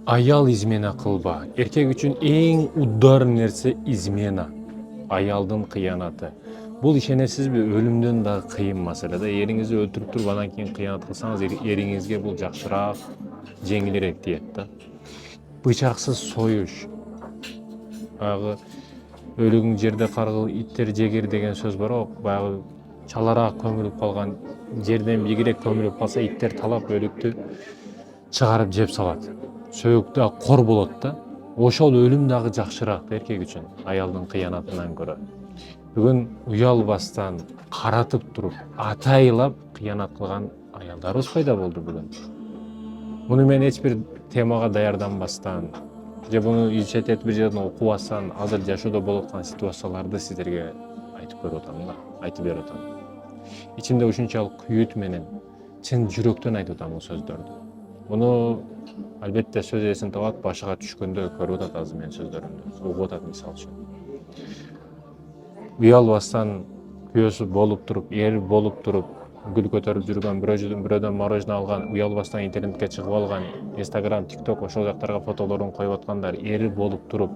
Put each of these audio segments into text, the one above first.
Аял измена кылба. Эркек үчүн эң удар нерсе измена. Аялдын кыянаты. Бул ишенесизби, өлүмдөн да кыйын маселе да. Эриңизди өлтүрүп туруп анан кийин кыянат кылсаңыз, эриңизге бул жакшыраак, жеңилирээк тиет да. Бычаксыз союш. Баягы өлүгүң жерде каргыл, иттер жегер деген сөз бар го. Баягы чалараак көмүлүп калган, жерден бийигирээк көмүлүп калса, иттер талап өлүктү чыгарып жеп салат. Сөөк да кор болот да. Ошол өлүм дагы жакшыраак да эркек үчүн, аялдын кыянатынан көрө. Бүгүн уялбастан, каратып туруп, атайлап кыянат кылган аялдарыбыз пайда болду бүгүн. Муну мен эч бир темага даярданбастан, же буну изчетет бир жерден окубастан, азыр жашоодо болуп аткан ситуацияларды сиздерге айтып көрүп атам да, айтып берип атам. Ичимде ушунчалык күйүт менен, чын жүрөктөн айтып атам бул сөздөрдү. Муну албетте сөз эсин табат, башыга түшкөндө көрүп атат азыр менин сөздөрүмдү, угуп атат мисалы үчүн. Уялбастан күйөөсү болуп туруп, эр болуп туруп, гүл көтөрүп жүргөн, бирөөдөн мороженое алган, уялбастан интернетке чыгып алган, Instagram, TikTok ошол жактарга фотолорун коюп аткандар, эр болуп туруп,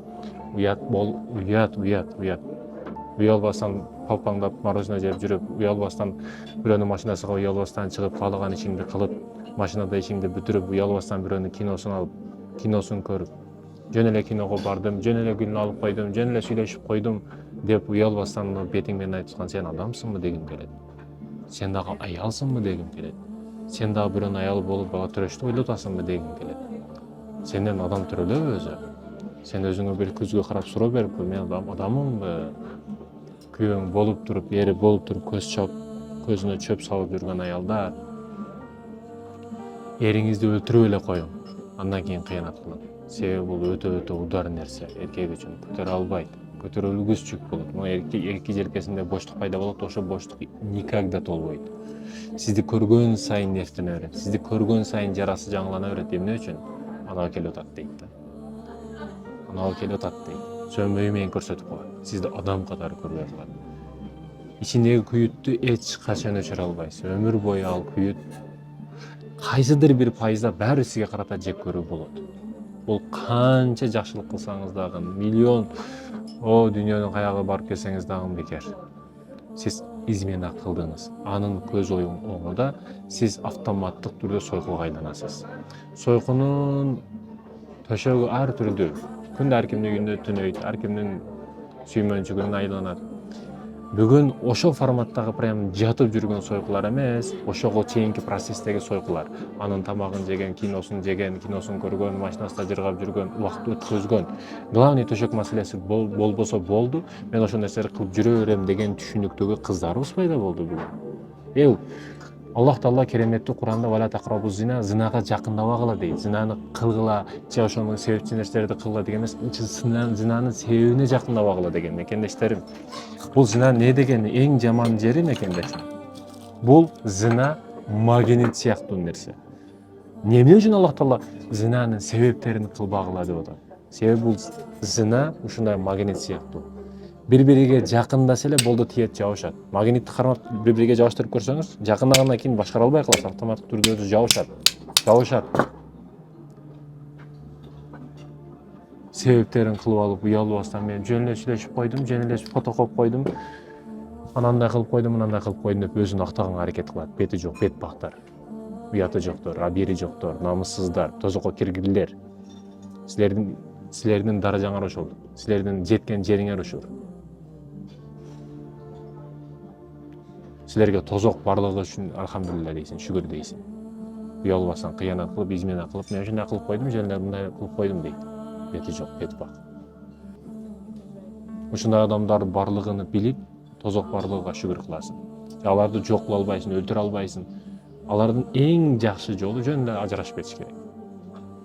уят. Уялбастан палпаңдап мороженое жеп жүрүп, уялбастан бирөөнүн машинасына уялбастан чыгып, каалаган ишиңди кылып, машинада ишиңди бүтүрүп, уялбастан бирөөнүн киносун алып, киносун көрүп, жөн эле киного бардым, жөн эле гүлүн алып койдум, жөн эле сүйлөшүп койдум деп уялбастан бетиң менен айтып аткан, сен адамсыңбы дегим келет. Сен дагы аялсыңбы дегим келет. Сен дагы бирөөнүн аялы болуп бала төрөштү ойлоп атасыңбы дегим келет. Сенден адам төрөлөбү өзү? Сен өзүңө бир көзгө карап суроо берип, мен адаммынбы? Күйөөң болуп туруп, ери болуп туруп, көзүнө чөп салып жүргөн аялдар эриңизди өлтүрүп эле коюң, андан кийин кыянат кылың. Себеби бул өтө удар нерсе, эркек үчүн көтөрө албайт, көтөрүлгүсчүк болот. Мына эки желкесинде боштук пайда болот, ошол боштук никогда толбойт. Сизди көргөн сайын нефтене берет, сизди көргөн сайын жарасы жаңылана берет. Эмне үчүн? Анау келип атат дейт да. Анау келип атат дейт. Сөнбөйү менен көрсөтүп коет. Сизди адам катары көрбөй калат. Ичиндеги күйүттү эч качан өчүрө албайсыз. Өмүр бою ал күйүт кайсыдыр бир пайызда баары сизге карата жек көрүү болот. Бул канча жакшылык кылсаңыз дагы, миллион дүйнөнүн каягына барып келсеңиз дагы бекер. Сиз измена кылдыңыз. Анын көз оңунда сиз автоматтык түрдө сойкулга айланасыз. Сойкунун төшөгү ар түрдүү. Күндө ар кимдин үйүндө түнөйт, ар кимдин сүймөнчүгүнө айланат. Бүгүн ошол форматтагы прям жатып жүргөн сойкулар эмес, ошого чейинки процесстеги сойкулар. Анын тамагын жеген, киносун көргөн, машинасында жыргап жүргөн, убакыт өткөзгөн. Главный төшөк маселеси болбосо болду, мен ошол нерселерди кылып жүрө берем деген түшүнүктөгү кыздарыбыз пайда болду бүгүн. Аллах Таала кереметтүү Куранда вала тaqrabu zina, зинага жакындабагыла дейт. Зинаны кылгыла, же ошонун себепчи нерселерди кылгыла деген эмес, зинанын себебине жакындабагыла деген. Мекендештерим, бул зина не дегени? Эң жаман жери мекендешим. Бул зина магнит сыяктуу нерсе. Эмне үчүн Аллах Таала зинанын себептерин кылбагыла деп атат? Себеби бул зина ушундай магнит сыяктуу. Бири-бириге жакындаса эле болду, тиет жабышат. Магнитти кармап бири-бириге жабыштырып көрсөңүз, жакындагандан кийин башкара албай калат, автоматтык түрдө өзү жабышат. Себептерин кылып алып, уялбастан мен жөн эле сүйлөшүп койдум, жөн эле фото коюп койдум, анандай кылып койдум, мынандай кылып койдум деп өзүн актаганга аракет кылат. Бети жок, бет бактар, уяты жоктор, абири жоктор, намыссыздар, тозокко киргилер. Силердин даражаңар ошол, силердин жеткен жериңер ушул. Силерге тозок барлыгы үчүн алхамдулилла дейсиң, шүгүр дейсиң. Уялбастан кыянат кылып, измена кылып, мен ушундай кылып койдум, жөн эле мындай кылып койдум дейт. Бети жок, бет бак. Ушундай адамдардын барлыгын билип, тозок барлыгына шүгүр кыласың. Аларды жок кыла албайсың, өлтүрө албайсың. Алардын эң жакшы жолу жөн эле ажырашып кетиш керек.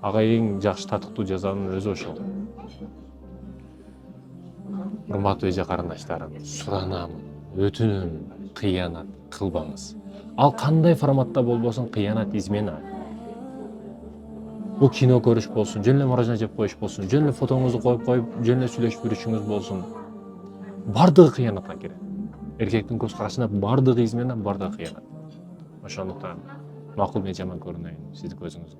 Ага эң жакшы татыктуу жазанын өзү ошол. Урматтуу эже карындаштарым, суранам, өтүнөм, кыянат кылбаңыз. Ал кандай форматта болбосун, кыянат, измена. Бул кино көрүш болсун, жөн эле мороженое жеп коюш болсун, жөн эле фотоңузду коюп, жөн эле сүйлөшүп жүрүшүңүз болсун. Бардыгы кыянатка кирет. Эркектин көз карашында бардыгы измена, бардыгы кыянат. Ошондуктан макул мен жаман көрүнөйүн сиздин көзүңүзгө.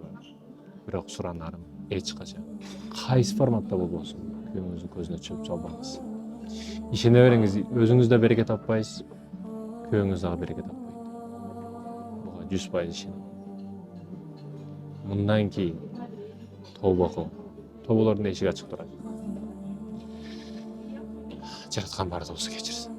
Бирок суранарым, эч качан кайсы форматта болбосун күйөөңүздүн көзүнө чөп салбаңыз. Ишене бериңиз, өзүңүз да береке таппайсыз, күйөөңүз дагы береке таппайт. Буга 100% ишенем. Мындан кийин тобо кыл. Тоболордун эшиги ачык турат. Жараткан баардыгыбызды кечирсин.